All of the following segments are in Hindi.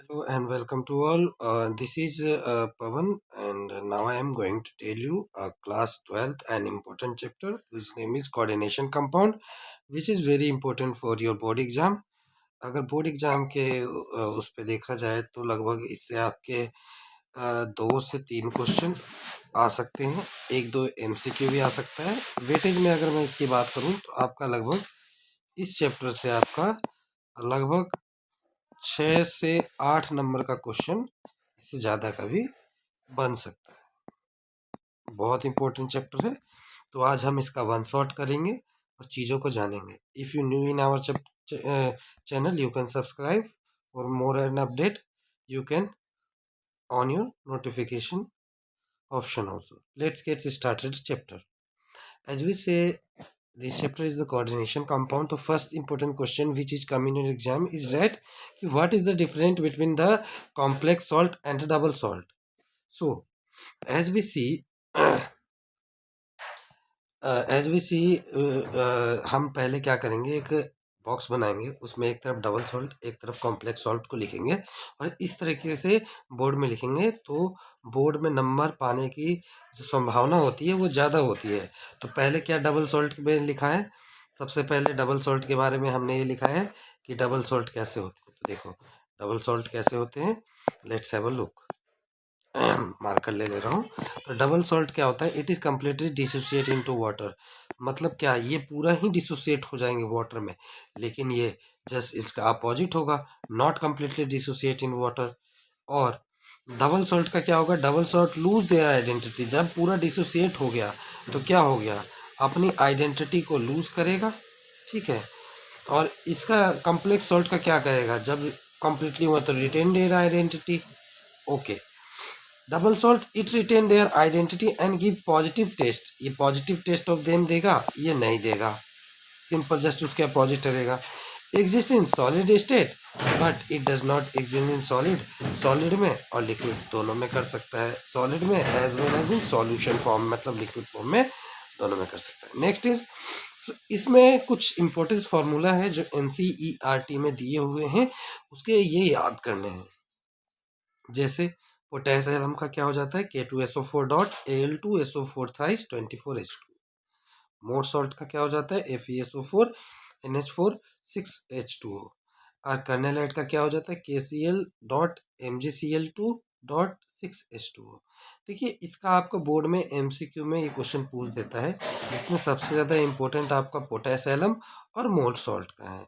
Hello and welcome to all. This is Pavan, and now I am going to tell you class 12th an important chapter whose name is coordination compound, which is very important for your board exam. अगर बोर्ड एग्जाम के उस पे देखा जाए तो लगभग इससे आपके 2 से 3 क्वेश्चन आ सकते हैं, 1-2 एमसीक्यू भी आ सकता है। वेटेज में अगर मैं इसकी बात करूं तो आपका लगभग इस चैप्टर से आपका लगभग 6 से 8 नंबर का क्वेश्चन इससे ज़्यादा का भी बन सकता है। बहुत इंपॉर्टेंट चैप्टर है, तो आज हम इसका वन शॉट करेंगे और चीज़ों को जानेंगे। If you new in our channel you can subscribe for more an update, you can on your notification option also. Let's get started chapter. As we say, this chapter is the coordination compound. The first important question which is coming in exam is that what is the difference between the complex salt and the double salt. So as we see हम पहले क्या करेंगे, एक बॉक्स बनाएंगे, उसमें एक तरफ डबल सॉल्ट एक तरफ कॉम्प्लेक्स सॉल्ट को लिखेंगे और इस तरीके से बोर्ड में लिखेंगे तो बोर्ड में नंबर पाने की जो संभावना होती है वो ज़्यादा होती है। तो पहले क्या डबल सॉल्ट में लिखा है, सबसे पहले डबल सॉल्ट के बारे में हमने ये लिखा है कि डबल सॉल्ट कैसे होते हैं। तो देखो डबल सॉल्ट कैसे होते हैं, let's have a look. Marker ले रहा हूँ। तो डबल सॉल्ट क्या होता है, it is completely dissociate into water. मतलब क्या, ये पूरा ही डिसोसिएट हो जाएंगे वाटर में, लेकिन ये जस्ट इसका अपोजिट होगा, not completely dissociate in water. और डबल सॉल्ट का क्या होगा, double salt lose their identity. जब पूरा डिसोसिएट हो गया तो क्या हो गया, अपनी आइडेंटिटी को लूज करेगा, ठीक है। और इसका कम्प्लेक्स सॉल्ट का क्या करेगा, जब कंप्लीटली हुआ तो retain their identity. Okay, double salt it retain their identity and give positive test. ये पॉजिटिव टेस्ट ऑफ देम देगा, ये नहीं देगा, सिंपल जस्ट उसके अपोजिट रहेगा। Exist in solid state but it does not exist in solid. Solid में और लिक्विड दोनों में कर सकता है, सॉलिड में as well as in solution form, मतलब लिक्विड फॉर्म में दोनों में कर सकता है। नेक्स्ट इज, इसमें कुछ इंपॉर्टेंट फार्मूला है जो एनसीईआरटी में दिए हुए हैं, उसके ये याद करने हैं। जैसे पोटेशियम का क्या हो जाता है, K2SO4 dot Al2SO4 thrice 24H2। मोर सॉल्ट का क्या हो जाता है, FeSO4 NH4 6H2O। और कर्नेलाइट का क्या हो जाता है, KCl dot MgCl2 dot 6H2O। देखिए इसका आपको बोर्ड में MCQ में ये क्वेश्चन पूछ देता है, जिसमें सबसे ज़्यादा इंपॉर्टेंट आपका पोटेशियम और मोर सॉल्ट का है।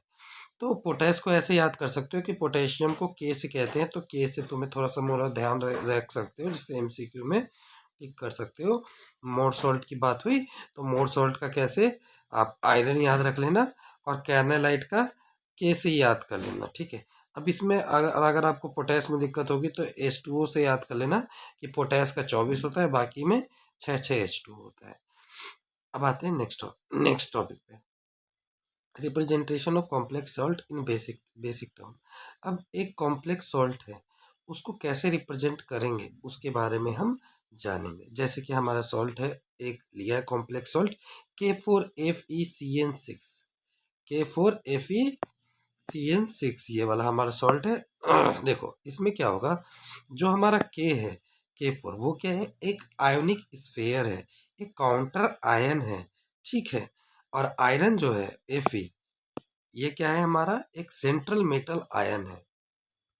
तो पोटेश को ऐसे याद कर सकते हो कि पोटेशियम को के से कहते हैं, तो के से तुम्हें थोड़ा सा मोरा ध्यान रख सकते हो, जिससे एमसीक्यू में टिक कर सकते हो। मोर सॉल्ट की बात हुई तो मोर सॉल्ट का कैसे, आप आयरन याद रख लेना और कैर्नेलाइट का के से याद कर लेना, ठीक है। अब इसमें अगर आपको पोटेश में दिक्कत होगी तो H2O से याद कर लेना कि पोटेश का 24 होता है, बाकी में 6 H2O होता है। अब आते हैं नेक्स्ट टॉपिक पे, representation of complex salt in basic term. अब एक कॉम्प्लेक्स सॉल्ट है, उसको कैसे रिप्रेजेंट करेंगे उसके बारे में हम जानेंगे। जैसे कि हमारा सॉल्ट है, एक लिया है कॉम्प्लेक्स सॉल्ट K4FeCN6, K4FeCN6 ये वाला हमारा सॉल्ट है। देखो इसमें क्या होगा, जो हमारा K है K4, वो क्या है, एक आयोनिक स्फीयर है, एक काउंटर आयन है, ठीक है। और आयरन जो है Fe, ये क्या है, हमारा एक सेंट्रल मेटल आयन है,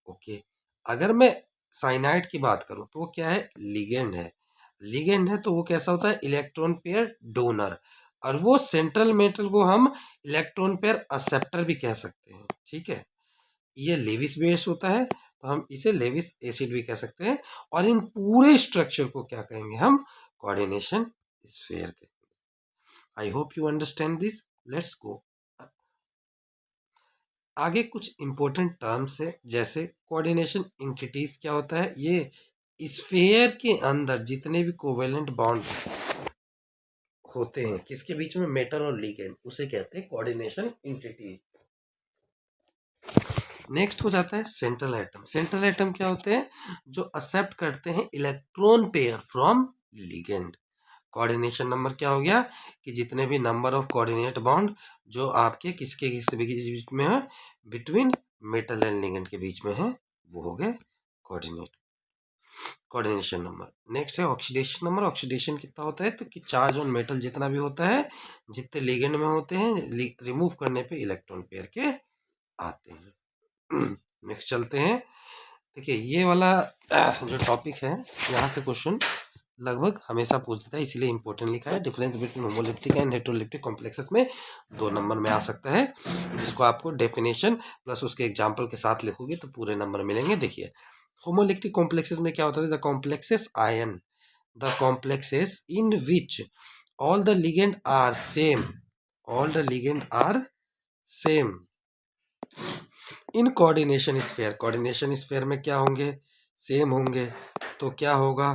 ओके। अगर मैं साइनाइड की बात करूं तो वो क्या है, लिगेंड है। लिगेंड है तो वो कैसा होता है, इलेक्ट्रॉन पेयर डोनर। और वो सेंट्रल मेटल को हम इलेक्ट्रॉन पेयर एक्सेप्टर भी कह सकते हैं, ठीक है। ये लेविस बेस होता है तो हम इसे लेविस एसिड भी कह सकते हैं। और इन पूरे स्ट्रक्चर को क्या कहेंगे हम, कोऑर्डिनेशन स्फीयर कहेंगे। I hope you understand this, let's go. आगे कुछ इंपॉर्टेंट टर्म्स है, जैसे कोऑर्डिनेशन एंटिटीज क्या होता है, ये स्फीयर के अंदर जितने भी कोवेलेंट बॉन्ड होते हैं किसके बीच में, मेटल और लिगेंड, उसे कहते हैं कोऑर्डिनेशन एंटिटीज। नेक्स्ट हो जाता है सेंट्रल एटम। सेंट्रल एटम क्या होते हैं, जो एक्सेप्ट करते हैं electron pair from ligand. Coordination number क्या हो गया, कि जितने भी नंबर ऑफ कोऑर्डिनेट बॉन्ड जो आपके किसके बीच में है, बिटवीन मेटल एंड लिगेंड के बीच में है, वो हो गए कोऑर्डिनेशन नंबर। नेक्स्ट है ऑक्सीडेशन नंबर। ऑक्सीडेशन कितना होता है, तो कि चार्ज ऑन मेटल जितना भी होता है, जितने लिगेंड में होते हैं, रिमूव करने पे इलेक्ट्रॉन पेयर के आते हैं। नेक्स्ट चलते हैं। देखिए ये वाला जो टॉपिक है, यहाँ से क्वेश्चन लगभग हमेशा पूछ देता है, इसलिए इंपॉर्टेंट लिखा है। Difference between homoleptic and हेटेरोलिप्टिक complexes में 2 नंबर में आ सकता है, जिसको आपको डेफिनेशन प्लस उसके एग्जाम्पल के साथ लिखोगे तो पूरे नंबर मिलेंगे। देखिए होमोलिप्टिक कॉम्प्लेक्सेस में क्या होता है, the complexes ion, the complexes in which all the ligand are same, all the ligand are same in coordination sphere. Coordination sphere में क्या होंगे, सेम होंगे। तो क्या होगा,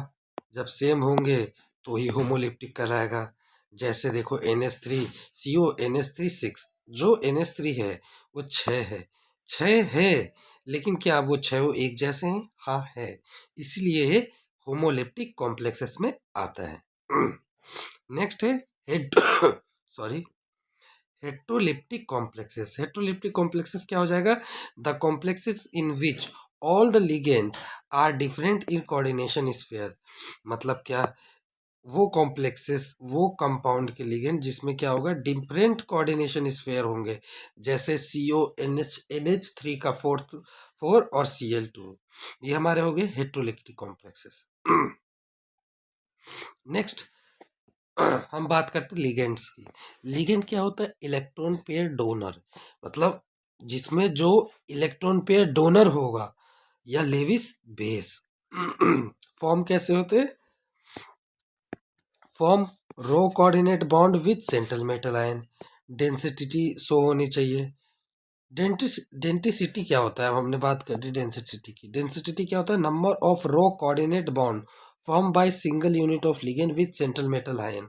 जब सेम होंगे तो ही होमोलिप्टिक कहलाएगा। जैसे देखो NH3 CO NH3 6, जो NH3 है वो 6 है, लेकिन क्या वो 6 एक जैसे हैं, हाँ है, इसलिए होमोलिप्टिक कॉम्प्लेक्सेस में आता है। नेक्स्ट है head sorry heteroleptic complexes. Heteroleptic complexes क्या हो जाएगा, the complexes in which all the ligand are different in coordination sphere. मतलब क्या, वो कॉम्प्लेक्सेस, वो कंपाउंड के लिगेंड जिसमें क्या होगा, डिफरेंट कोऑर्डिनेशन स्फीयर होंगे। जैसे CO NH3 का 4 और Cl2, ये हमारे हो गए हेट्रोलिप्टिक कॉम्प्लेक्सेस। नेक्स्ट हम बात करते हैं लिगेंड्स की। लिगेंड क्या होता है, इलेक्ट्रॉन पेयर डोनर, मतलब जिसमें जो इलेक्ट्रॉन पेयर डोनर होगा, या लेविस बेस। फॉर्म कैसे होते हैं, form row coordinate bond with central metal ion. Denticity show होनी चाहिए। डेंसिटी क्या होता है, अब हमने बात कर दी डेंसिटी की। डेंसिटी क्या होता है, number of row coordinate bond form by single unit of ligand with central metal ion.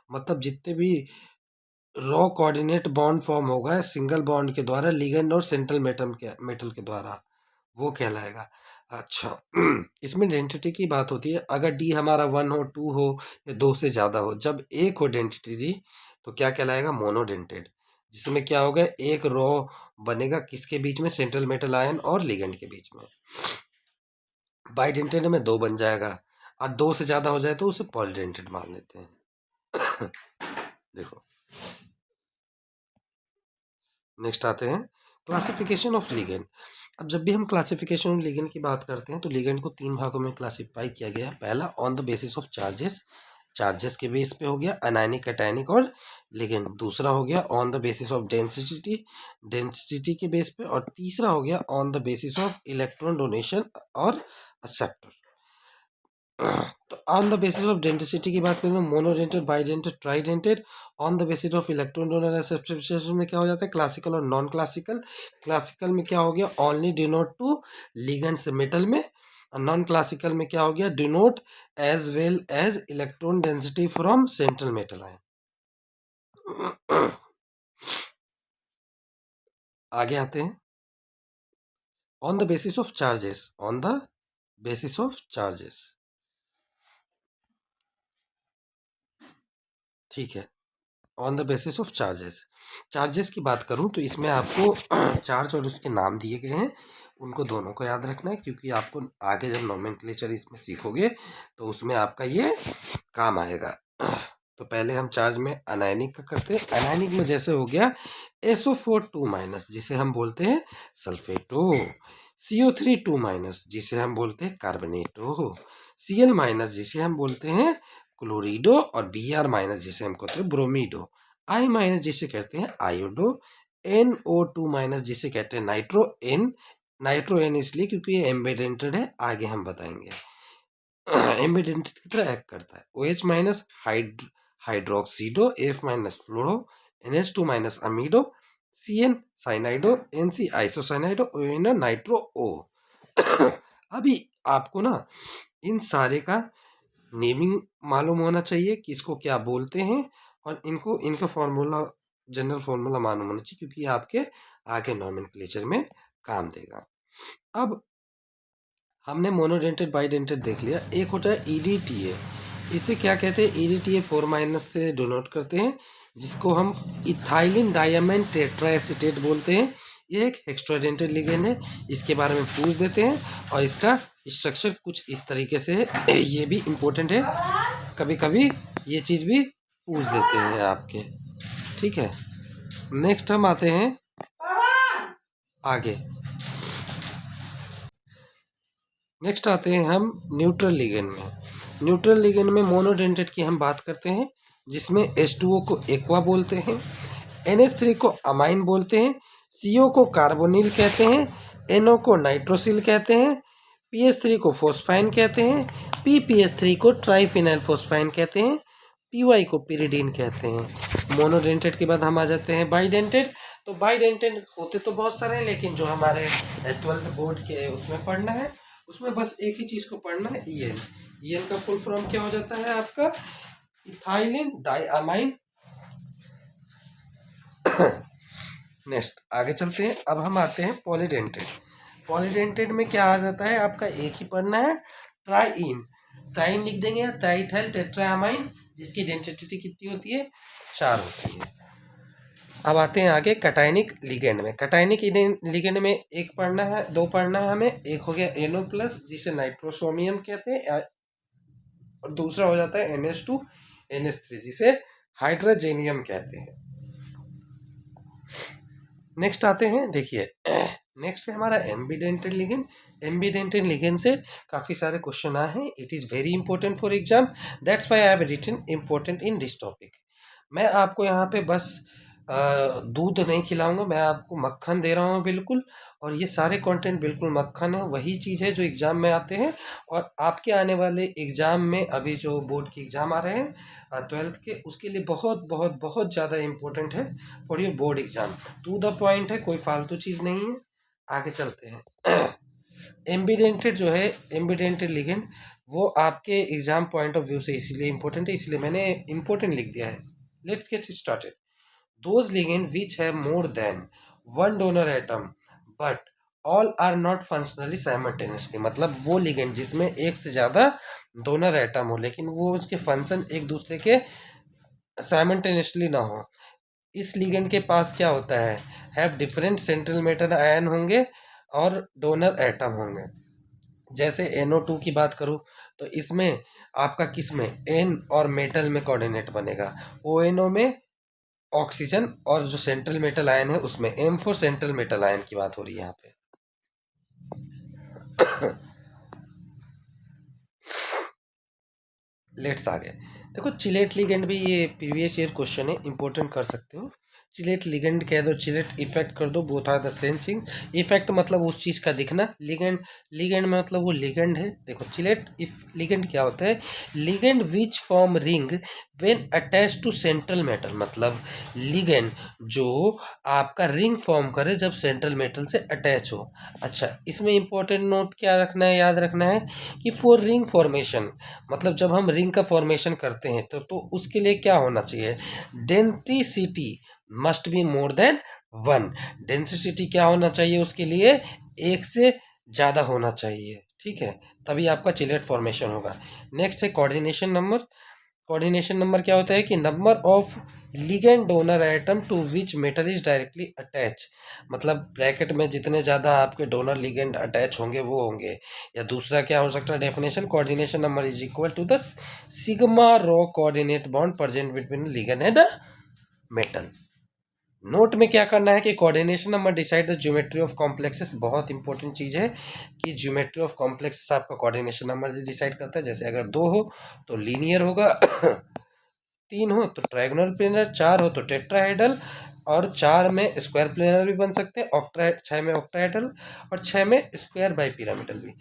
मतलब जितने भी रॉ कोऑर्डिनेट बॉन्ड फॉर्म होगा सिंगल बॉन्ड के द्वारा लिगेंड और सेंट्रल मेटल के द्वारा, वो कहलाएगा। अच्छा, इसमें डेंसिटी की बात होती है, अगर डी हमारा 1 हो, 2 हो, या 2 से ज़्यादा हो, जब एक हो डेंसिटी तो क्या कहलाएगा, मोनोडेंटेड। जिसमें क्या होगा, एक रॉ बनेगा किसके बीच में, सेंट्रल मेटल आयन और लिगेंड के बीच में। बाइडेंटेड में 2 बन जाएगा, और 2 से ज़्यादा हो जाए तो उसे पॉलीडेंटेड मान लेते हैं। देखो नेक्स्ट आते हैं क्लासिफिकेशन ऑफ लिगेंड। अब जब भी हम क्लासिफिकेशन ऑफ लिगेंड की बात करते हैं तो लिगेंड को 3 भागों में क्लासिफाई किया गया है। पहला on the basis of charges, charges के बेस पे हो गया अनायनिक, कैटायनिक और लिगेंड। दूसरा हो गया on the basis of density, density के बेस पे। और तीसरा हो गया on the basis of electron donation और एक्सेप्टर। तो on the basis of density की बात करें, monodentate, bidentate, ट्राइडेंटेड। On the basis of electron donor acceptor में क्या हो जाता है, क्लासिकल और नॉन क्लासिकल। क्लासिकल में क्या हो गया, only denote to ligands metal में। नॉन क्लासिकल में क्या हो गया, denote as well as electron density from central metal ion. आगे आते हैं, on the basis of charges, on the basis of charges, ठीक है। On the basis of charges, charges की बात करूं तो इसमें आपको चार्ज और उसके नाम दिए गए हैं, उनको दोनों को याद रखना है, क्योंकि आपको आगे जब नोमेनक्लेचर इसमें सीखोगे तो उसमें आपका ये काम आएगा। तो पहले हम चार्ज में अनायनिक का करते हैं। अनायनिक में जैसे हो गया SO4 2- जिसे हम बोलते हैं सल्फेटो, CO3 2- जिसे हम बोलते हैं कार्बोनेटो, Cl- जिसे हम बोलते हैं क्लोरिडो, और Br- जिसे हम कहते हैं ब्रोमीडो, I- जिसे कहते हैं आयोडो, NO2- जिसे कहते हैं नाइट्रो एन। नाइट्रो एन इसलिए क्योंकि ये एम्बेडेंटेड है, आगे हम बताएंगे। एम्बेडेंटेड की तरह एक्ट करता है। OH- हाइड्रोक्सीडो, F- fluoro, NH2- अमीडो, CN साइनाइडो, NC आइसोसाइनाइडो, ON nitro O। अभी आपको ना इन सारे का नेमिंग मालूम होना चाहिए कि इसको क्या बोलते हैं, और इनको इनका फॉर्मूला, जनरल फॉर्मूला मालूम होना चाहिए, क्योंकि ये आपके आगे नॉमेनक्लेचर में काम देगा। अब हमने मोनोडेंटेड बाइडेंटेड देख लिया। एक होता है EDTA, इसे क्या कहते हैं, EDTA 4- से डिनोट करते हैं, जिसको हम इथाइलिन डायमंड टेट्राएसीटेट बोलते हैं। ये एक हेक्सोडेंटेड लिगेंड है, इसके बारे में पूछ देते हैं और इसका स्ट्रक्चर कुछ इस तरीके से है। ये भी इम्पोर्टेंट है, कभी कभी ये चीज़ भी पूछ देते हैं आपके, ठीक है। नेक्स्ट हम आते हैं आगे, नेक्स्ट आते हैं हम न्यूट्रल लिगेंड में। न्यूट्रल लिगेंड में मोनोडेंटेट की हम बात करते हैं, जिसमें H2O को एक्वा बोलते हैं, NH3 को अमाइन बोलते हैं, CO को कार्बोनिल कहते हैं, NO को नाइट्रोसिल कहते हैं, PH3 को फोस्फाइन कहते हैं, PPH3 को ट्राइफिनाइल फोस्फाइन कहते हैं, PY को पिरिडीन कहते हैं। मोनोडेंटेड के बाद हम आ जाते हैं बाइडेंटेड। तो बाइडेंटेड होते तो बहुत सारे हैं, लेकिन जो हमारे 12th बोर्ड के उसमें पढ़ना है, उसमें बस एक ही चीज़ को पढ़ना है, EN। EN का फुल फॉर्म क्या हो जाता है आपका? Ethylene diamine. नेक्स्ट आगे चलते हैं, अब हम आते हैं पॉलीडेंटेड। पॉलीडेंटेड में क्या आ जाता है आपका? एक ही पढ़ना है, ट्राइइन। ट्राइइन लिख देंगे, ट्राइथाइल टेट्रामाइन, जिसकी डेंसिटी कितनी होती है? 4 होती है। अब आते हैं आगे कटायनिक लिगेंड में। कटायनिक लिगेंड में एक पढ़ना है, दो पढ़ना है हमें। एक हो गया NO+, जिसे नाइट्रोसोमियम कहते हैं, और दूसरा हो जाता है NH2 NH3, जिसे हाइड्रोजेनियम कहते हैं। नेक्स्ट आते हैं, देखिए नेक्स्ट है हमारा एम्बीडेंटेड लिगेंड। एम्बीडेंटेड लिगेंड से काफ़ी सारे क्वेश्चन आए हैं। It is very important for exam, that's why I have written important in this topic. मैं आपको यहाँ पे बस दूध नहीं खिलाऊंगा, मैं आपको मक्खन दे रहा हूँ बिल्कुल, और ये सारे कंटेंट बिल्कुल मक्खन है, वही चीज़ है जो एग्ज़ाम में आते हैं। और आपके आने वाले एग्ज़ाम में, अभी जो बोर्ड की एग्ज़ाम आ रहे हैं 12th के, उसके लिए बहुत बहुत बहुत ज़्यादा इम्पोर्टेंट है for your board exam. To the point है, कोई फालतू चीज़ नहीं है। आगे चलते हैं। एम्बीडेंटेड जो है, एम्बीडेंटेड लिगेंड, वो आपके एग्ज़ाम पॉइंट ऑफ व्यू से इसीलिए इम्पोर्टेंट है, इसलिए मैंने इम्पोर्टेंट लिख दिया है। Let's get started. Those ligands which have more than one donor atom but all are not functionally simultaneously, मतलब वो लिगेंड जिसमें एक से ज़्यादा डोनर एटम हो, लेकिन वो उसके फंक्शन एक दूसरे के साइमल्टेनियसली ना हो। इस लिगेंड के पास क्या होता है? Have different central metal ion होंगे और डोनर एटम होंगे। जैसे NO2 की बात करूँ तो इसमें आपका किस में N और मेटल में कोऑर्डिनेट बनेगा, ONO में ऑक्सीजन, और जो सेंट्रल मेटल आयन है उसमें M4 सेंट्रल मेटल आयन की बात हो रही है यहाँ पे। लेट्स आगे देखो, चिलेट लिगेंड भी ये प्रीवियस ईयर क्वेश्चन है, इंपॉर्टेंट कर सकते हो। चिलेट लिगेंड कह दो, चिलेट इफेक्ट कर दो, both are the same thing. Effect मतलब उस चीज़ का दिखना, लिगेंड लिगेंड में मतलब वो लिगेंड है। देखो चिलेट इफ लिगेंड क्या होता है? Ligand which form ring when attach to central metal, मतलब लिगेंड जो आपका रिंग फॉर्म करे जब सेंट्रल मेटल से अटैच हो। अच्छा, इसमें इंपॉर्टेंट नोट क्या रखना है, याद रखना है कि फॉर रिंग फॉर्मेशन, मतलब जब हम रिंग का फॉर्मेशन करते हैं तो उसके लिए क्या होना चाहिए? Density must be more than 1। Density क्या होना चाहिए उसके लिए? एक से ज़्यादा होना चाहिए, ठीक है, तभी आपका चिलेट फॉर्मेशन होगा। नेक्स्ट है कोऑर्डिनेशन नंबर। कोऑर्डिनेशन नंबर क्या होता है कि number of ligand donor atom to which metal is directly attach, मतलब ब्रैकेट में जितने ज़्यादा आपके डोनर लिगेंड अटैच होंगे वो होंगे। या दूसरा क्या हो सकता है definition? Coordination number is equal to the sigma row coordinate bond present between ligand and metal. Note में क्या करना है कि coordination number decide the geometry of complexes. बहुत इंपॉर्टेंट चीज़ है कि ज्योमेट्री ऑफ कॉम्प्लेक्सेस आपका कोऑर्डिनेशन नंबर डिसाइड करता है। जैसे अगर 2 हो तो लीनियर होगा, 3 हो तो ट्रायगोनल प्लेनर, 4 हो तो टेट्राहेड्रल, और 4 में स्क्वायर प्लेनर भी बन सकते हैं, 6 में ऑक्टाहेड्रल, और 6 में स्क्वायर बाइपिरामिडल भी।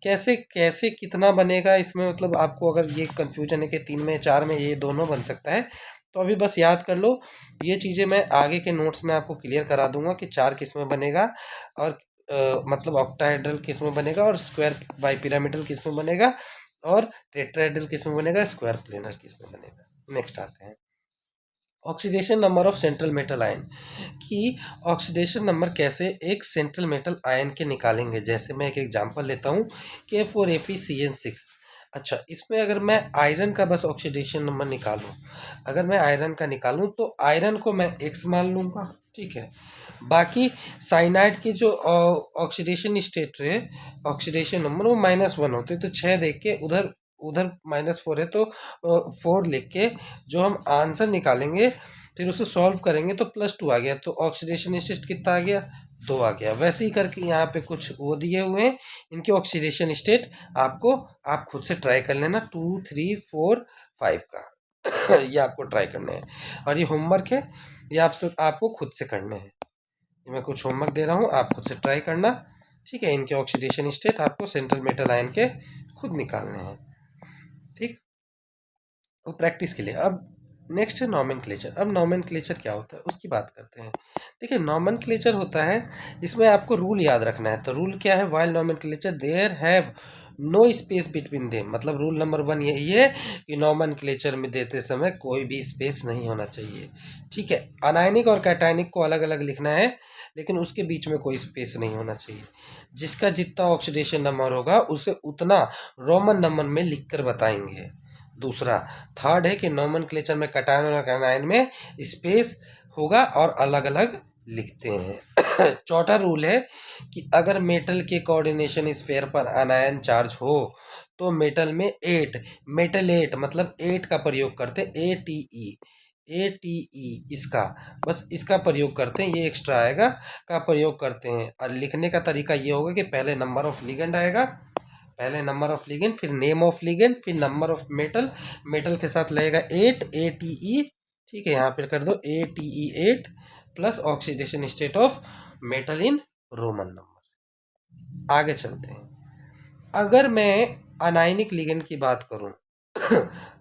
कैसे कैसे कितना बनेगा इसमें, मतलब आपको अगर ये कन्फ्यूजन है कि 3 में 4 में ये दोनों बन सकता है, तो अभी बस याद कर लो। ये चीज़ें मैं आगे के नोट्स में आपको क्लियर करा दूंगा कि 4 किस में बनेगा, और मतलब ऑक्टाहेड्रल किस में बनेगा, और स्क्वायर बाइपिरामिडल किस में बनेगा, और टेट्राहेड्रल किस में बनेगा, स्क्वायर प्लेनर किस में बनेगा। नेक्स्ट आते हैं oxidation number of central metal ion, कि ऑक्सीडेशन नंबर कैसे एक सेंट्रल मेटल आयन के निकालेंगे। जैसे मैं एक एग्जांपल लेता हूँ K4Fe(CN6). अच्छा, इसमें अगर मैं आयरन का बस ऑक्सीडेशन नंबर निकालूं, अगर मैं आयरन का निकालूं तो आयरन को मैं X मान लूँगा, ठीक है। बाकी साइनाइड की जो ऑक्सीडेशन स्टेट है, ऑक्सीडेशन नंबर वो -1 होते हैं, तो 6 देख के उधर उधर -4 है तो 4 लिख के जो हम आंसर निकालेंगे फिर उसे सॉल्व करेंगे तो +2 आ गया, तो ऑक्सीडेशन स्टेट कितना आ गया, 2 आ गया। वैसे ही करके यहाँ पे कुछ वो दिए हुए हैं, इनके ऑक्सीडेशन स्टेट आपको आप खुद से ट्राई कर लेना 2, 3, 4, 5 का ये आपको ट्राई करना है, और ये होमवर्क है, ये आपको खुद से करने हैं। ये मैं कुछ होमवर्क दे रहा हूँ, आप खुद से ट्राई करना, ठीक है। इनके ऑक्सीडेशन स्टेट आपको सेंट्रल मेटल आयन के खुद निकालने हैं, ठीक। वो प्रैक्टिस के लिए। अब नेक्स्ट है नॉमेनक्लेचर। अब नॉमेनक्लेचर क्या होता है उसकी बात करते हैं। देखिए नॉमेनक्लेचर होता है, इसमें आपको रूल याद रखना है। तो रूल क्या है, while nomenclature there have no space between them. मतलब रूल नंबर 1 यही है कि नॉमेनक्लेचर में देते समय कोई भी स्पेस नहीं होना चाहिए, ठीक है। अनायनिक और कैटायनिक को अलग अलग लिखना है, लेकिन उसके बीच में कोई स्पेस नहीं होना चाहिए। जिसका जितना ऑक्सीडेशन नंबर होगा उसे उतना रोमन नंबर में लिख कर बताएंगे। दूसरा, थर्ड है कि नोमेनक्लेचर में कैटायन और एनायन में स्पेस होगा और अलग अलग लिखते हैं। चौथा रूल है कि अगर मेटल के कोऑर्डिनेशन स्फीयर पर अनायन चार्ज हो तो मेटल में 8 मेटल 8 मतलब 8 का प्रयोग करते हैं, ए टी ई इसका, बस इसका प्रयोग करते हैं, ये एक्स्ट्रा आएगा का प्रयोग करते हैं। और लिखने का तरीका ये होगा कि पहले नंबर ऑफ लिगेंड आएगा, पहले नंबर ऑफ लिगेंड, फिर नेम ऑफ लिगेंड, फिर नंबर ऑफ मेटल, मेटल के साथ लगेगा 8 ATE, ठीक है। यहाँ पर कर दो ATE 8 plus oxidation state of metal in Roman number. आगे चलते हैं। अगर मैं अनायनिक लिगेंड की बात करूं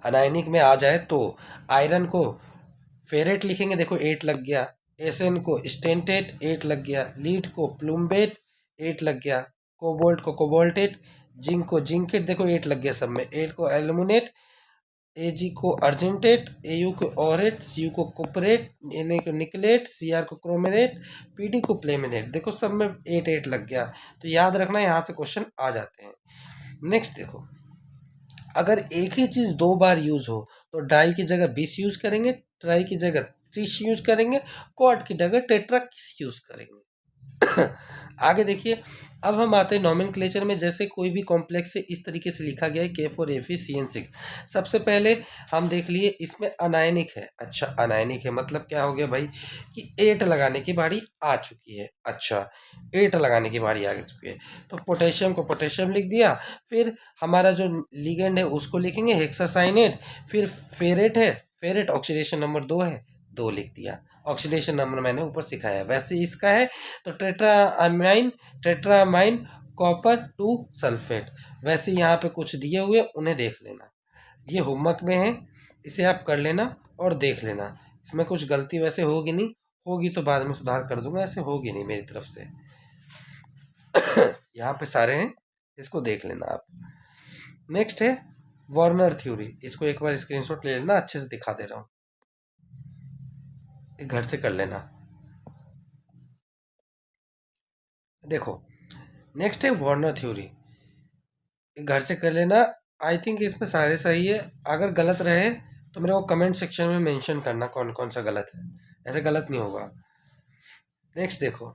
अनायनिक में आ जाए तो आयरन को फेरेट लिखेंगे, देखो 8 लग गया, एसएन को स्टेंटेट 8 लग गया, लीड को प्लूम्बेट 8 लग गया, कोबाल्ट को कोबाल्टेट, जिंक को जिंकेट, देखो 8 लग गया सब में। 8 को एल्यूमिनेट, एजी को अर्जेंटेट, एयू को ऑरेट, सीयू को कुपरेट, एन को निकलेट, सीआर को क्रोमेनेट, पीडी को प्लेमिनेट, देखो सब में 8 लग गया। तो याद रखना यहाँ से क्वेश्चन आ जाते हैं। नेक्स्ट देखो, अगर एक ही चीज़ 2 बार यूज हो तो डाई की जगह 20 यूज करेंगे, ट्राई की जगह 30 यूज करेंगे, क्वाड की जगह टेट्रा किस यूज करेंगे। आगे देखिए, अब हम आते हैं नॉमेनक्लेचर में। जैसे कोई भी कॉम्प्लेक्स है इस तरीके से लिखा गया है K4Fe सबसे पहले हम देख लिए इसमें अनायनिक है। अच्छा अनायनिक है मतलब क्या हो गया भाई कि 8 लगाने की बारी आ चुकी है। अच्छा 8 लगाने की बारी आ चुकी है, तो पोटेशियम को पोटेशियम लिख दिया, फिर हमारा जो लिगेंड है उसको लिखेंगे हेक्सासाइनेट, फिर फेरेट है, फेरेट ऑक्सीडेशन नंबर 2 है, 2 लिख दिया। ऑक्सीडेशन नंबर मैंने ऊपर सिखाया। वैसे इसका है तो टेट्रामाइन कॉपर 2 सल्फेट। वैसे यहाँ पे कुछ दिए हुए उन्हें देख लेना, ये होमवर्क में है, इसे आप कर लेना और देख लेना। इसमें कुछ गलती वैसे होगी नहीं, होगी तो बाद में सुधार कर दूंगा, ऐसे होगी नहीं मेरी तरफ से। यहाँ पे सारे हैं, इसको देख लेना आप। नेक्स्ट है वार्नर थ्योरी, इसको एक बार स्क्रीनशॉट ले लेना, अच्छे से दिखा दे रहा हूँ, घर से कर लेना। देखो नेक्स्ट है वार्नर थ्योरी, घर से कर लेना। आई थिंक इसमें सारे सही है, अगर गलत रहे तो मेरे को कमेंट सेक्शन में मेंशन करना कौन कौन सा गलत है, ऐसे गलत नहीं होगा। नेक्स्ट देखो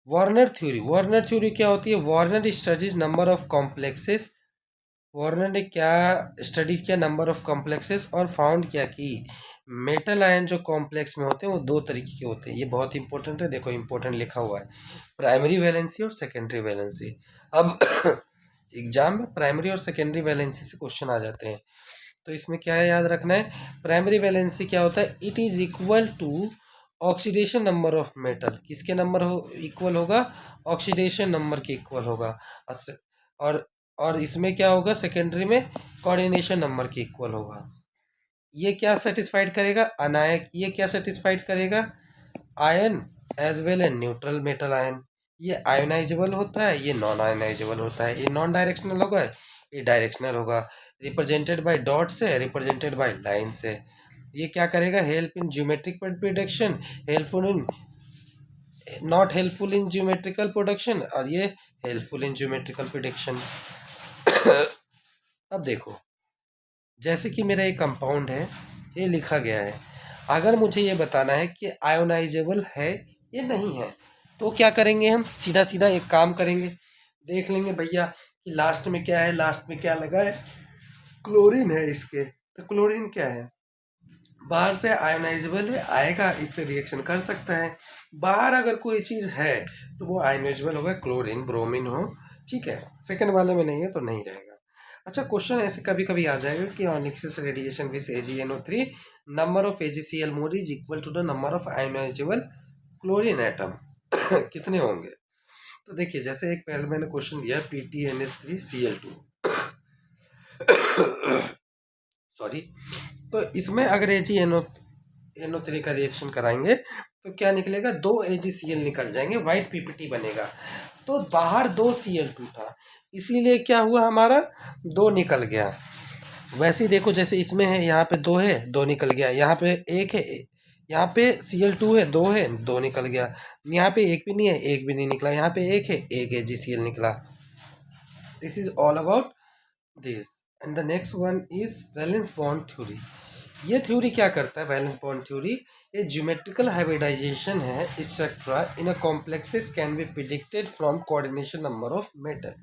वार्नर थ्योरी। वार्नर थ्योरी क्या होती है, Warner studies number of complexes, Warner ने क्या स्टडीज किया, नंबर ऑफ कॉम्प्लेक्सेस, और फाउंड किया कि मेटल आयन जो कॉम्प्लेक्स में होते हैं वो 2 तरीके के होते हैं। ये बहुत इंपॉर्टेंट है, देखो इंपॉर्टेंट लिखा हुआ है, प्राइमरी वैलेंसी और सेकेंडरी वैलेंसी। अब एग्जाम में प्राइमरी और सेकेंडरी वैलेंसी से क्वेश्चन आ जाते हैं, तो इसमें क्या है याद रखना है। प्राइमरी वैलेंसी क्या होता है, it is equal to oxidation number of metal, किसके नंबर हो इक्वल होगा, ऑक्सीडेशन नंबर के इक्वल होगा। और और इसमें क्या होगा सेकेंडरी में, कोऑर्डिनेशन नंबर के इक्वल होगा। ये क्या सेटिस्फाइड करेगा, अनायक, ये क्या सेटिस्फाइड करेगा, ion as well and neutral metal ion. ये आयोनाइजेबल होता है, ये नॉन आयोनाइजेबल होता है, ये नॉन डायरेक्शनल होगा, ये डायरेक्शनल होगा, रिप्रेजेंटेड बाय डॉट से, रिप्रेजेंटेड बाय लाइन से। ये क्या करेगा, help in geometric production, helpful in not helpful in geometrical production, और ये हेल्पफुल इन ज्योमेट्रिकल प्रोडक्शन। अब देखो जैसे कि मेरा एक कंपाउंड है, ये लिखा गया है, अगर मुझे ये बताना है कि आयोनाइजेबल है ये नहीं है। तो क्या करेंगे हम, सीधा सीधा एक काम करेंगे, देख लेंगे भैया कि लास्ट में क्या है, लास्ट में क्या लगा है, क्लोरीन है इसके। तो क्लोरीन क्या है, बाहर से आयोनाइजेबल है, आएगा, इससे रिएक्शन कर सकता है। बाहर अगर कोई चीज़ है तो वो आयोनाइजेबल होगा, क्लोरीन ब्रोमीन हो, ठीक है। सेकंड वाले में नहीं है तो नहीं रहेगा। अच्छा, क्वेश्चन ऐसे कभी कभी आ जाएगा कि on excess radiation with AgNO3 number of AgCl mole is equal to the number of ionisable chlorine atom कितने होंगे। तो देखिए, जैसे एक पहले मैंने क्वेश्चन दिया PtNH3Cl2 सॉरी। तो इसमें अगर AgNO3 का रिएक्शन कराएंगे तो क्या निकलेगा, 2 AgCl निकल जाएंगे, वाइट PPT बनेगा। तो बाहर 2 Cl2 था, इसीलिए क्या हुआ, हमारा 2 निकल गया। वैसे ही देखो, जैसे इसमें है, यहाँ पे 2 है, 2 निकल गया, यहाँ पे 1 है, यहाँ पे Cl2 है, 2 है, 2 निकल गया, यहाँ पे 1 भी नहीं है, 1 भी नहीं निकला, यहाँ पे 1 है, 1 AgCl निकला। This is all about this. And the next one is valence bond theory. ये थ्योरी क्या करता है, वैलेंस बॉन्ड थ्योरी, ये ज्योमेट्रिकल हाइब्रिडाइजेशन है etcetera in a complexes can be predicted from coordination number of metal.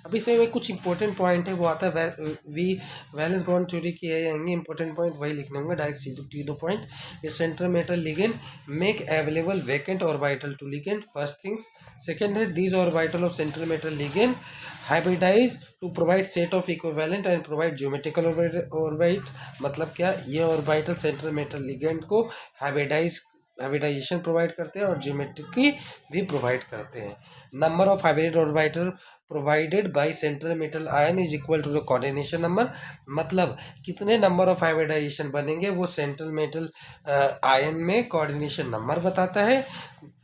अब इसे में कुछ इंपॉर्टेंट पॉइंट है, वो आता है वी वैलेंस बॉन्ड थ्योरी की आएंगे इंपॉर्टेंट पॉइंट, वही लिखने होंगे डायरेक्ट सीधे टू पॉइंट। ये central metal ligand make available vacant orbital to ligand, first things. Second है, these orbital of central metal ligand hybridize to provide set of equivalent and provide geometrical orbit. मतलब क्या, ये ऑर्बिटल सेंट्रल मेटल लिगेंड को हाइब्रिडाइजेशन प्रोवाइड करते हैं और ज्योमेट्री भी प्रोवाइड करते हैं। Number of hybrid orbital provided by central metal ion is equal to the coordination number. मतलब कितने नंबर ऑफ हाइब्रिडाइजेशन बनेंगे वो सेंट्रल मेटल आयन में कोऑर्डिनेशन नंबर बताता है।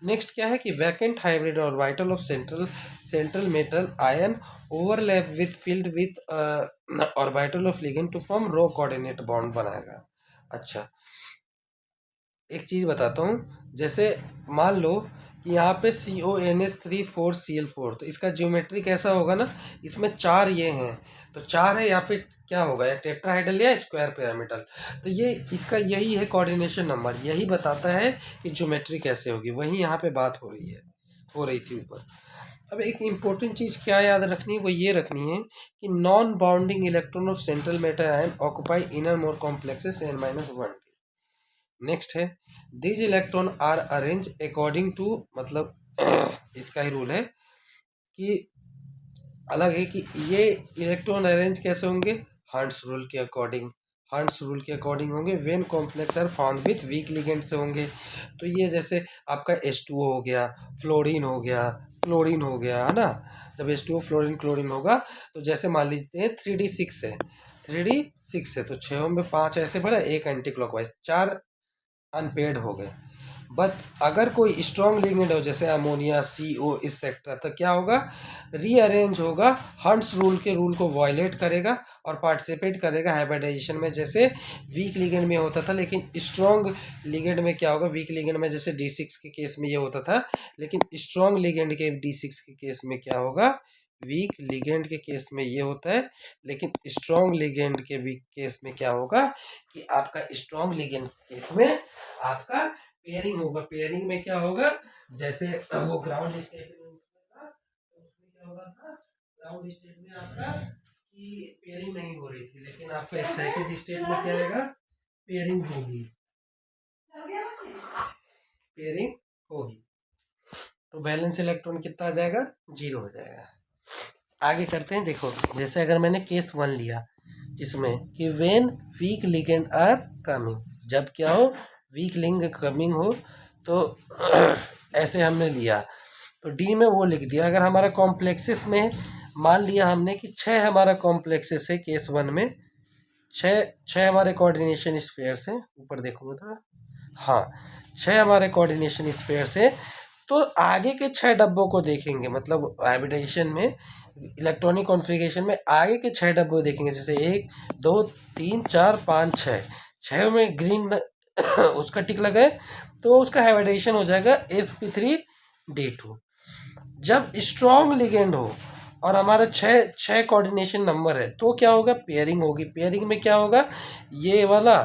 नेक्स्ट क्या है कि vacant hybrid orbital of central metal ion overlap with field with orbital of ligand to form row coordinate bond बनाएगा। अच्छा, एक चीज़ बताता हूँ, जैसे मान लो कि यहाँ पे CONH3 4Cl4, तो इसका ज्योमेट्री कैसा होगा ना, इसमें 4 ये हैं, तो 4 है, या फिर क्या होगा, या टेट्राहेड्रल या स्क्वायर पिरामिडल। तो ये इसका यही है कोऑर्डिनेशन नंबर, यही बताता है कि ज्योमेट्री कैसे होगी, वही यहाँ पे बात हो रही थी ऊपर। अब एक इम्पोर्टेंट चीज़ क्या याद रखनी है, वो ये रखनी है कि non bonding electron of central metal ion occupy inner more complexes N-1। Next है, these electron are arrange according to, मतलब इसका ही रूल है कि अलग है कि ये इलेक्ट्रॉन अरेंज कैसे होंगे, हंट्स रूल के अकॉर्डिंग, हंट्स रूल के अकॉर्डिंग होंगे when complex are found with weak ligand से होंगे। तो ये जैसे आपका H2O हो गया, फ्लोरीन हो गया, क्लोरीन हो गया, है ना। जब H2O फ्लोरीन क्लोरीन होगा, तो जैसे मान लीजिए 3D6 है, 3D6 है, तो 6 में 5 ऐसे बढ़ा, एक एंटी क्लॉकवाइज, 4 अनपेड हो गए। बट अगर कोई स्ट्रॉन्ग लिगेंड हो, जैसे अमोनिया, CO एक्सेट्रा, तो क्या होगा, रीअरेंज होगा, हंट्स रूल के रूल को वायलेट करेगा और पार्टिसिपेट करेगा हाइब्रिडाइजेशन में, जैसे वीक लिगेंड में होता था। लेकिन स्ट्रॉन्ग लिगेंड में क्या होगा, वीक लिगेंड में जैसे D6 के केस में ये होता था, लेकिन स्ट्रॉन्ग लिगेंड के D6 के केस में क्या होगा, वीक लिगेंड के केस में ये होता है, लेकिन स्ट्रॉन्ग लिगेंड के वीक केस में क्या होगा कि आपका स्ट्रॉन्ग लिगेंड केस में आपका पेयरिंग होगा। पेयरिंग में क्या होगा, जैसे वो ग्राउंड स्टेट में था, तो उसमें क्या होगा था, ग्राउंड स्टेट में आपका कि पेयरिंग नहीं हो रही थी, लेकिन आपका एक्साइटेड स्टेट में क्या आएगा, पेयरिंग होगी, पेयरिंग होगी। तो वैलेंस इलेक्ट्रॉन कितना आ जाएगा, 0 हो जाएगा। आगे करते हैं, देखो जैसे अगर मैंने केस 1 लिया इसमें कि when weak ligand are coming, जब क्या हो, वीक लिंक कमिंग हो, तो ऐसे हमने लिया, तो डी में वो लिख दिया। अगर हमारा कॉम्प्लेक्सेस में मान लिया हमने कि 6 हमारा कॉम्प्लेक्सेस है केस 1 में, 6 हमारे कोऑर्डिनेशन स्फीयर्स हैं, ऊपर देखूंगा थोड़ा, हाँ 6 हमारे कोऑर्डिनेशन स्फीयर्स हैं। तो आगे के 6 डब्बों को देखेंगे, मतलब हाइब्रिडाइजेशन में इलेक्ट्रॉनिक कॉन्फ़िगरेशन में आगे के 6 डब्बे देखेंगे, जैसे 1 2 3 4 5 6, 6 में ग्रीन उसका टिक लगा है, तो उसका हाइब्रिडाइजेशन हो जाएगा sp3d2। जब स्ट्रॉन्ग लिगेंड हो और हमारा 6 कोऑर्डिनेशन नंबर है, तो क्या होगा, पेयरिंग होगी। पेयरिंग में क्या होगा, ये वाला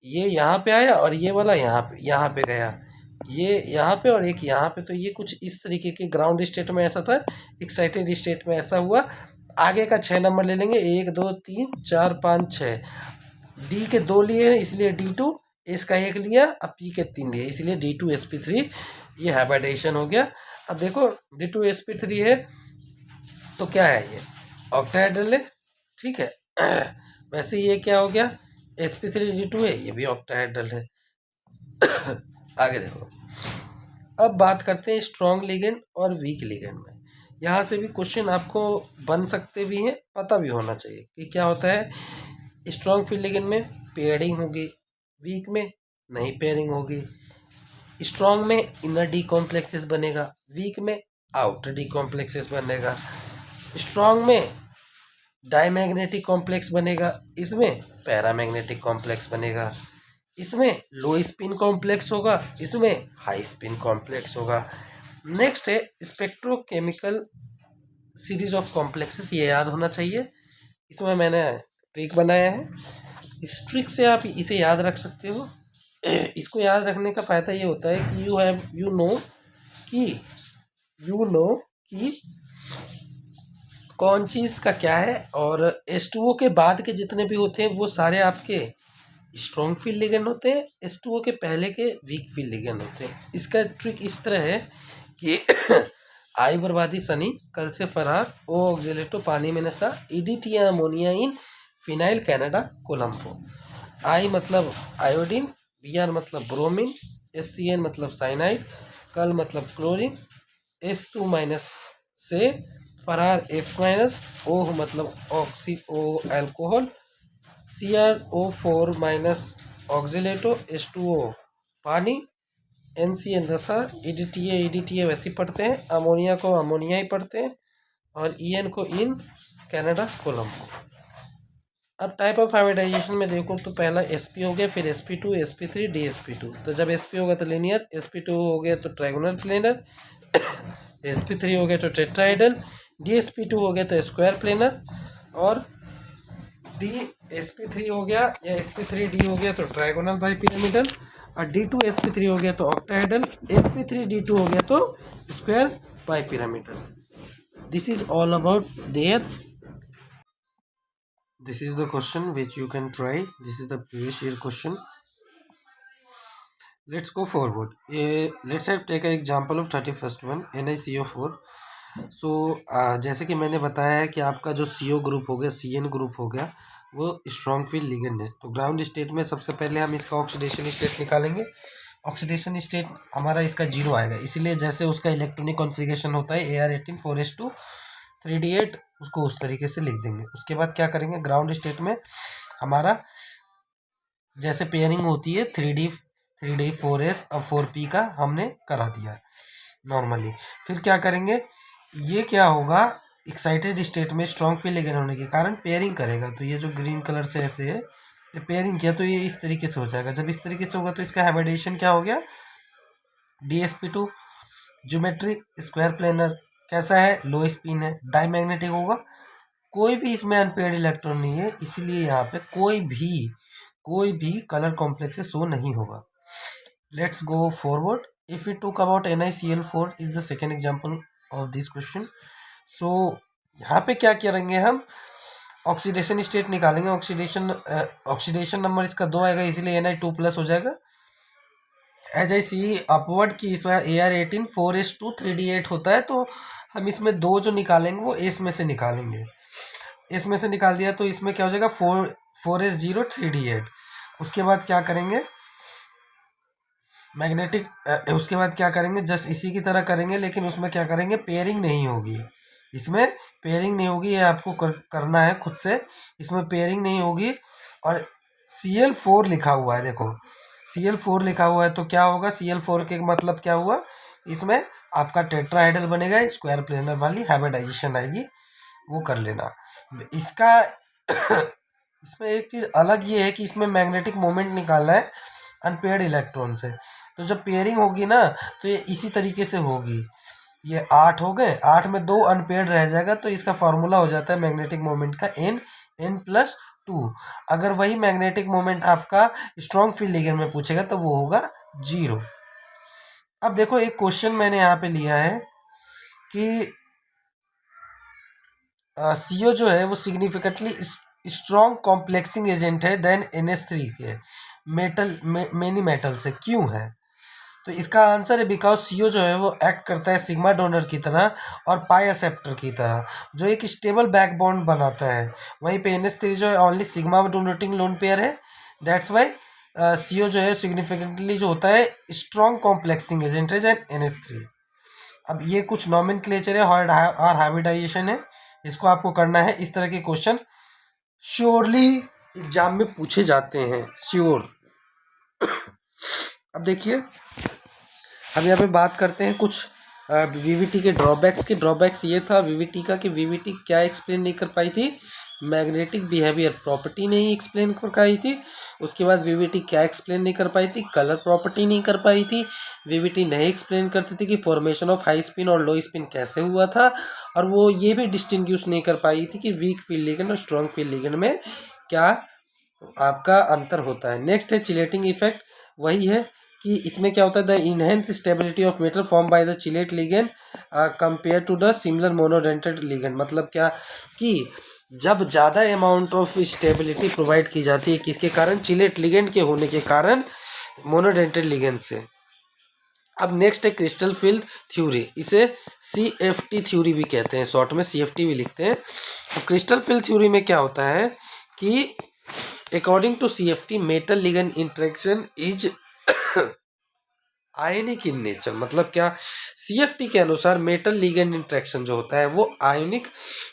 ये यहाँ पे आया और ये वाला यहाँ पे गया, ये यहाँ पे और एक यहाँ पे, तो ये कुछ इस तरीके के ग्राउंड स्टेट में ऐसा था, एक्साइटेड स्टेट में ऐसा हुआ। आगे का 6 नंबर ले लेंगे, 1 2 3 4 5 6। डी के 2 लिए हैं इसलिए D2, एस का 1 लिया, अब पी के 3 लिए इसलिए D2sp3। ये हाइब्रिडाइजेशन हो गया। अब देखो D2sp3 है तो क्या है, ये ऑक्टाहेड्रल है, ठीक है। वैसे ये क्या हो गया, sp3d2 है, ये भी ऑक्टाहेड्रल है। आगे देखो, अब बात करते हैं स्ट्रॉन्ग लिगेंड और वीक लिगेंड में। यहाँ से भी क्वेश्चन आपको बन सकते भी हैं, पता भी होना चाहिए कि क्या होता है। स्ट्रॉन्ग फील्ड लिगेंड में पेयरिंग होगी, वीक में नहीं पेयरिंग होगी। स्ट्रॉन्ग में इनर डी कॉम्प्लेक्सेस बनेगा, वीक में आउटर डी कॉम्प्लेक्सेस बनेगा। स्ट्रॉन्ग में डायमैग्नेटिक कॉम्प्लेक्स बनेगा, इसमें पैरामैग्नेटिक कॉम्प्लेक्स बनेगा। इसमें लो स्पिन कॉम्प्लेक्स होगा, इसमें हाई स्पिन कॉम्प्लेक्स होगा। नेक्स्ट है स्पेक्ट्रोकेमिकल सीरीज ऑफ कॉम्प्लेक्सेस, ये याद होना चाहिए। इसमें मैंने ट्रिक बनाया है, इस ट्रिक से आप इसे याद रख सकते हो। इसको याद रखने का फ़ायदा ये होता है कि यू नो कि कौन चीज़ का क्या है। और H2O के बाद के जितने भी होते हैं वो सारे आपके स्ट्रॉन्ग फील्ड लिगेंड होते हैं, H2O के पहले के वीक फील्ड लिगेंड होते हैं। इसका ट्रिक इस तरह है कि आई बर्बादी सनी, कल से फरार, ओ ऑक्जिलेटो पानी में नशा, EDTA अमोनिया इन फिनाइल कनाडा कोलंबो। आई मतलब आयोडीन, BR मतलब ब्रोमीन, SCN मतलब साइनाइड, कल मतलब क्लोरीन, H2 माइनस से फरार F-, ओह मतलब ऑक्सी ओ एल्कोहल, CrO4 माइनस ऑक्जिलेटो, H2O पानी, NCN नशा, EDTA वैसे ही पढ़ते हैं, अमोनिया को अमोनिया ही पढ़ते हैं, और EN को इन कनाडा कोलंबो। अब टाइप ऑफ हाइब्रिडाइजेशन में देखो तो पहला sp हो गया, फिर sp2 sp3 dsp2। तो जब sp होगा तो लीनियर, sp2 हो गया तो ट्रायगोनल प्लेनर, sp3 हो गया तो टेट्राहेड्रल, dsp2 हो गया तो स्क्वायर प्लेनर, और sp3 हो गया या sp3d हो गया तो ट्रायगोनल बाइपिरामिडल, और d2sp3 हो गया तो ऑक्टाहेड्रल, sp3d2 हो गया तो square bipyramidal. This is all about their. This is the question which you can try. This is the previous year question. Let's go forward. Let's have take an example of 31st one, NiCO4. सो जैसे कि मैंने बताया है कि आपका जो CO ग्रुप हो गया, CN ग्रुप हो गया, वो स्ट्रॉन्ग फील्ड लिगेंड है। तो ग्राउंड स्टेट में सबसे पहले हम इसका ऑक्सीडेशन स्टेट निकालेंगे। ऑक्सीडेशन स्टेट हमारा इसका 0 आएगा, इसीलिए जैसे उसका इलेक्ट्रॉनिक कॉन्फ़िगरेशन होता है AR18 4s2 3d8, उसको उस तरीके से लिख देंगे। उसके बाद क्या करेंगे, ग्राउंड स्टेट में हमारा जैसे पेयरिंग होती है 3D 4s और 4p का हमने करा दिया नॉर्मली। फिर क्या करेंगे, ये क्या होगा, एक्साइटेड स्टेट में स्ट्रॉन्ग फील्ड लिगेंड होने के कारण पेयरिंग करेगा। तो ये जो ग्रीन कलर से ऐसे है, ये पेयरिंग किया तो ये इस तरीके से हो जाएगा। जब इस तरीके से होगा तो इसका हाइब्रिडेशन क्या हो गया, DsP2। ज्योमेट्री स्क्वायर प्लेनर कैसा है, लो स्पिन है, डाईमैग्नेटिक होगा, कोई भी इसमें अनपेयर्ड इलेक्ट्रॉन नहीं है, इसलिए यहाँ पे कोई भी कलर कॉम्प्लेक्स शो नहीं होगा। Let's go forward. If you talk about NiCl4 is the second example of this question. So यहाँ पे क्या करेंगे, हम ऑक्सीडेशन स्टेट निकालेंगे। ऑक्सीडेशन नंबर इसका 2 आएगा, इसलिए Na2+ हो जाएगा। एज आई सी अपवर्ड की इसमें AR18 4s2 3d8 होता है, तो हम इसमें 2 जो निकालेंगे वो एस में से निकालेंगे। एस में से निकाल दिया तो इसमें क्या हो जाएगा, 4s0 3d8। उसके बाद क्या करेंगे, मैग्नेटिक उसके बाद क्या करेंगे, जस्ट इसी की तरह करेंगे, लेकिन उसमें क्या करेंगे, पेयरिंग नहीं होगी। इसमें पेयरिंग नहीं होगी, ये आपको करना है खुद से। इसमें पेयरिंग नहीं होगी और Cl4 लिखा हुआ है, देखो Cl4 लिखा हुआ है तो क्या होगा, Cl4 के मतलब क्या हुआ, इसमें आपका टेट्राहेड्रल बनेगा, स्क्वायर प्लेनर वाली हाइब्रिडाइजेशन आएगी, वो कर लेना। इसका इसमें एक चीज़ अलग ये है कि इसमें मैग्नेटिक मोमेंट निकालना है अनपेयर्ड इलेक्ट्रॉन से। तो जब पेयरिंग होगी ना तो ये इसी तरीके से होगी। ये 8 हो गए, 8 में 2 अनपेयर्ड रह जाएगा, तो इसका फॉर्मूला हो जाता है मैग्नेटिक मोमेंट का n+2। अगर वही मैग्नेटिक मोमेंट आपका स्ट्रॉन्ग फील्ड लिगेंड में पूछेगा तो वो होगा 0। अब देखो एक क्वेश्चन मैंने यहाँ पे लिया है कि CO जो है वो सिग्निफिकेंटली स्ट्रॉन्ग कॉम्प्लेक्सिंग एजेंट है देन NH3 के मेनी मेटल से, क्यों है? तो इसका आंसर है बिकॉज CO जो है वो एक्ट करता है सिग्मा डोनर की तरह और पाई एक्सेप्टर की तरह, जो एक स्टेबल बैक बॉन्ड बनाता है। वहीं पे NH3 जो है only sigma donating lone pair है, दैट्स वाई CO जो है सिग्निफिकेंटली जो होता है स्ट्रॉन्ग कॉम्प्लेक्सिंग एजेंट है देन NH3। अब ये कुछ नॉमेनक्लेचर है और हाइब्रिडाइजेशन है, इसको आपको करना है। इस तरह के क्वेश्चन श्योरली एग्जाम में पूछे जाते हैं, श्योर। अब देखिए, हम यहाँ पे बात करते हैं कुछ वीवीटी के ड्रॉबैक्स के। ड्रॉबैक्स ये था वीवीटी का कि वीवीटी क्या एक्सप्लेन नहीं कर पाई थी, मैग्नेटिक बिहेवियर प्रॉपर्टी नहीं एक्सप्लेन कर पाई थी। उसके बाद वीवीटी क्या एक्सप्लेन नहीं कर पाई थी, कलर प्रॉपर्टी नहीं कर पाई थी। वीवीटी नहीं एक्सप्लेन करती थी कि फॉर्मेशन ऑफ हाई स्पिन और लो स्पिन कैसे हुआ था, और वो ये भी डिस्टिंग्विश नहीं कर पाई थी कि वीक फील्ड लिगेंड और स्ट्रॉन्ग फील्ड लिगेंड में क्या आपका अंतर होता है। नेक्स्ट है चिलेटिंग इफेक्ट, वही है कि इसमें क्या होता है, the enhance stability of metal form by the chelate ligand compare to the similar monodentate ligand. मतलब क्या कि जब ज़्यादा अमाउंट ऑफ स्टेबिलिटी प्रोवाइड की जाती है किसके कारण, चिलेट लिगेंड के होने के कारण मोनोडेंटेड लिगेंड से। अब नेक्स्ट है क्रिस्टल फील्ड थ्योरी, इसे CFT थ्योरी भी कहते हैं, शॉर्ट में CFT भी लिखते हैं। अब क्रिस्टल फील्ड थ्योरी में क्या होता है कि according to CFT metal ligand interaction is ionic in nature. मतलब क्या, CFT के अनुसार मेटल लिगेंड इंटरेक्शन जो होता है वो आयनिक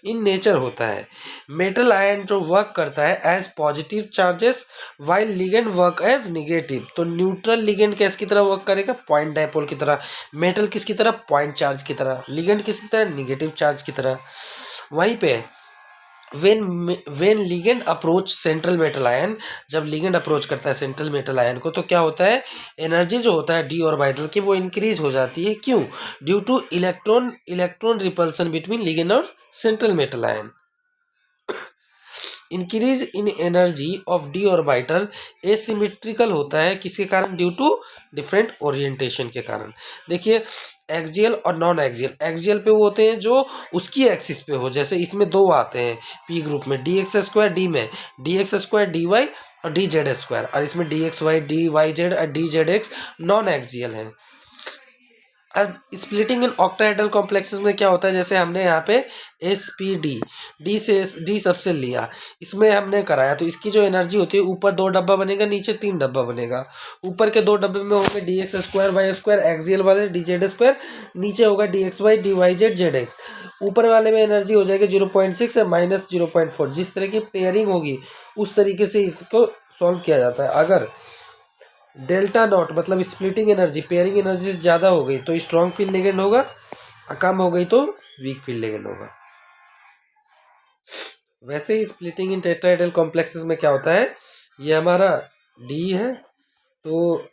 इन नेचर होता है। मेटल आयन जो वर्क करता है as positive charges while ligand work as negative. तो न्यूट्रल लिगेंड किसकी तरह वर्क करेगा, पॉइंट डायपोल की तरह। मेटल किसकी तरह, पॉइंट चार्ज की तरह। लिगेंड किसकी तरह, निगेटिव चार्ज की तरह। वहीं पे when ligand approach central metal ion, जब लिगेंड अप्रोच करता है सेंट्रल मेटल आयन को, तो क्या होता है, एनर्जी जो होता है डी ऑर्बिटल की वो इंक्रीज हो जाती है। क्यों, due to electron repulsion between ligand और central metal ion. Increase in energy of d orbital asymmetrical होता है, किसके कारण, ड्यू टू डिफरेंट ओरिएंटेशन के कारण। देखिए एक्सियल और नॉन एक्सियल, एक्सियल पे वो होते हैं जो उसकी एक्सिस पे हो, जैसे इसमें दो आते हैं पी ग्रुप में, dx², डी में dx² dy और dz², और इसमें dxy dyz और dzx नॉन एक्सियल है। अब स्प्लिटिंग इन ऑक्टाहेड्रल कॉम्प्लेक्सेस में क्या होता है, जैसे हमने यहाँ पे SPD डी सबसे लिया, इसमें हमने कराया, तो इसकी जो एनर्जी होती है, ऊपर 2 डब्बा बनेगा, नीचे 3 डब्बा बनेगा। ऊपर के 2 डब्बे में होंगे dx² y² एक्सियल वाले dz², नीचे होगा dxy dyz zx। ऊपर वाले में एनर्जी हो जाएगी 0.6 और -0.4। जिस तरह की पेयरिंग होगी उस तरीके से इसको सॉल्व किया जाता है। अगर डेल्टा नॉट मतलब स्प्लिटिंग एनर्जी पेयरिंग एनर्जी से ज़्यादा हो गई तो स्ट्रॉन्ग फील्ड लिगेंड होगा, और कम हो गई तो वीक फील्ड लिगेंड होगा। वैसे ही स्प्लिटिंग इन टेट्राहेड्रल कॉम्प्लेक्सेस में क्या होता है, ये हमारा D है तो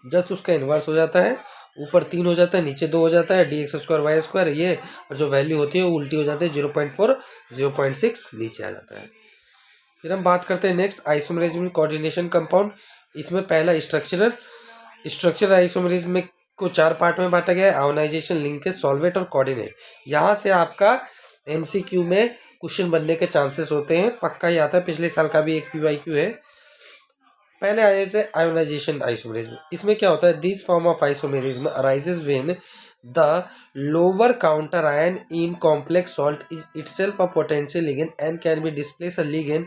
जस्ट उसका इन्वर्स हो जाता है, ऊपर 3 हो जाता है, नीचे 2 हो जाता है, dx² y² ये, और जो वैल्यू होती है वो उल्टी हो जाती है, 0.4 0.6 नीचे आ जाता है। फिर हम बात करते हैं नेक्स्ट आइसोमेरिज्म कोऑर्डिनेशन कंपाउंड। इसमें पहला स्ट्रक्चर आइसोमेरिज्म में को 4 पार्ट में बांटा गया है, आयोनाइजेशन, लिंकेज, सॉल्वेट और कोऑर्डिनेट। यहाँ से आपका MCQ में क्वेश्चन बनने के चांसेस होते हैं, पक्का ही आता है, पिछले साल का भी एक PYQ है। पहले आए थे आयोनाइजेशन आइसोमेरिज्म। इसमें क्या होता है, this form of isomerism arises when the lower counter ion in complex salt is itself a potential ligand and can be displace a ligand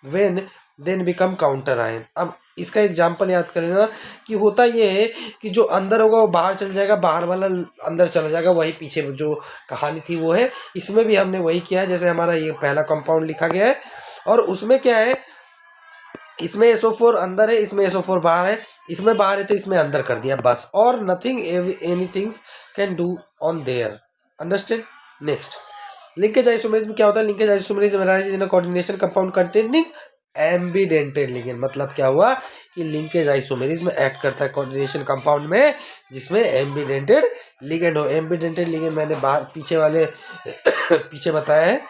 when then become counter ion. अब इसका एग्जांपल याद करें ना, कि होता ये है कि जो अंदर होगा वो बाहर चल जाएगा, बाहर वाला अंदर चला जाएगा, वही पीछे जो कहानी थी वो है। इसमें भी हमने वही किया है, जैसे हमारा ये पहला कंपाउंड लिखा गया है, और उसमें क्या है, इसमें SO4 अंदर है, इसमें SO4 बाहर है, इसमें बाहर है तो इसमें अंदर कर दिया बस, और nothing anything can do on their, understand. Next linkage isomerism क्या होता है, लिंकेज आइसोमेरिज्म अराइजेज इन अ कोऑर्डिनेशन कंपाउंड कंटेनिंग एम्बीडेंटेड लिगेंड। मतलब क्या हुआ कि लिंकेज आइसोमेरिज्म एक्ट करता है कोऑर्डिनेशन कंपाउंड में जिसमें एम्बीडेंटेड लिगेंड हो। एम्बीडेंटेड लिगेंड मैंने बाहर पीछे बताया है,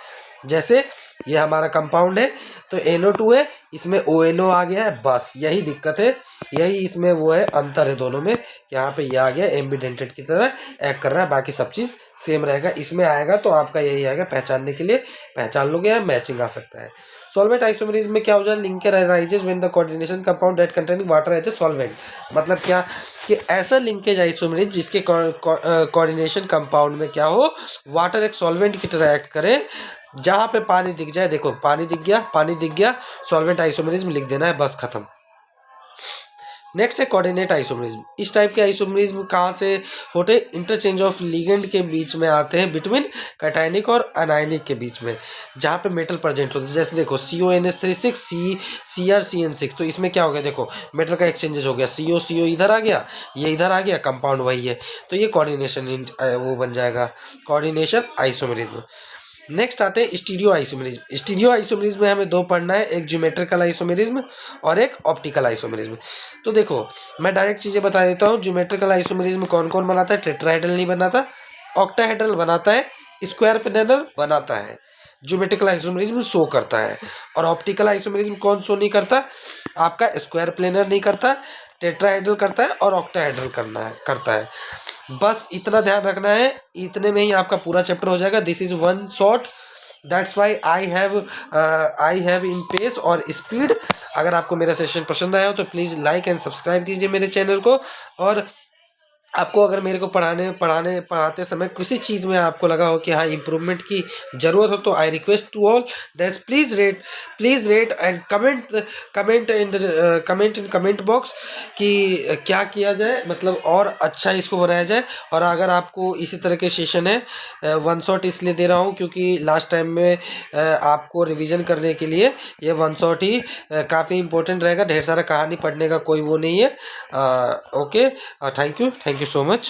जैसे ये हमारा कंपाउंड है तो NO2 है, इसमें ONO आ गया है, बस यही दिक्कत है, यही इसमें वो है, अंतर है दोनों में। यहाँ पे ये आ गया एम्बिडेंटेड की तरह एक्ट कर रहा है, बाकी सब चीज़ सेम रहेगा। इसमें आएगा तो आपका यही आएगा पहचानने के लिए, पहचान लोगे या मैचिंग आ सकता है। सॉल्वेंट आइसोमेरिज्म में क्या हो जाए, linker arises when the coordination compound that containing water as a solvent. मतलब क्या कि ऐसा लिंकेज आइसोमेरिज्म जिसके कोऑर्डिनेशन कंपाउंड में क्या हो, वाटर एक सॉल्वेंट की तरह एक्ट करे। जहाँ पे पानी दिख जाए, देखो पानी दिख गया, पानी दिख गया, सॉल्वेंट आइसोमेरिज्म लिख देना है, बस खत्म। नेक्स्ट है कोऑर्डिनेट आइसोमेरिज्म। इस टाइप के आइसोमेरिज्म कहाँ से होते, इंटरचेंज ऑफ लिगेंड के बीच में आते हैं, बिटवीन कैटायनिक और अनायनिक के बीच में, जहाँ पे मेटल प्रेजेंट होता है। जैसे देखो CONH36 CrCN6, तो इसमें क्या हो गया, देखो मेटल का एक्सचेंजेस हो गया, CO इधर आ गया, ये इधर आ गया, कंपाउंड वही है, तो ये कोऑर्डिनेशन वो बन जाएगा, कोऑर्डिनेशन आइसोमेरिज्म। नेक्स्ट आते हैं स्टीरियो आइसोमेरिज्म। स्टीरियो आइसोमेरिज्म में हमें दो पढ़ना है, एक ज्योमेट्रिकल आइसोमेरिज्म और एक ऑप्टिकल आइसोमेरिज्म। तो देखो मैं डायरेक्ट चीज़ें बता देता हूँ। ज्योमेट्रिकल आइसोमेरिज्म कौन कौन बनाता है, टेट्राहेड्रल नहीं बनाता, ऑक्टाहेड्रल बनाता है, स्क्वायर पैरेलल बनाता है, ज्योमेट्रिकल आइसोमेरिज्म शो करता है। और ऑप्टिकल आइसोमेरिज्म कौन शो नहीं करता, आपका स्क्वायर प्लेनर नहीं करता, टेट्राहेड्रल करता है और ऑक्टाहेड्रल करता है। बस इतना ध्यान रखना है, इतने में ही आपका पूरा चैप्टर हो जाएगा। This is one shot, that's why I have in pace और स्पीड। अगर आपको मेरा सेशन पसंद आया हो तो प्लीज़ लाइक एंड सब्सक्राइब कीजिए मेरे चैनल को। और आपको अगर मेरे को पढ़ाते समय किसी चीज़ में आपको लगा हो कि हाँ इम्प्रूवमेंट की ज़रूरत हो, तो I request to all that's please rate and comment in comment box कि क्या किया जाए, मतलब और अच्छा इसको बनाया जाए। और अगर आपको इसी तरह के सेशन है, वन शॉट इसलिए दे रहा हूँ क्योंकि लास्ट टाइम में आपको रिवीजन करने के लिए ये वन शॉट ही काफ़ी इंपॉर्टेंट रहेगा। ढेर सारा कहानी पढ़ने का कोई वो नहीं है। Okay, thank you so much.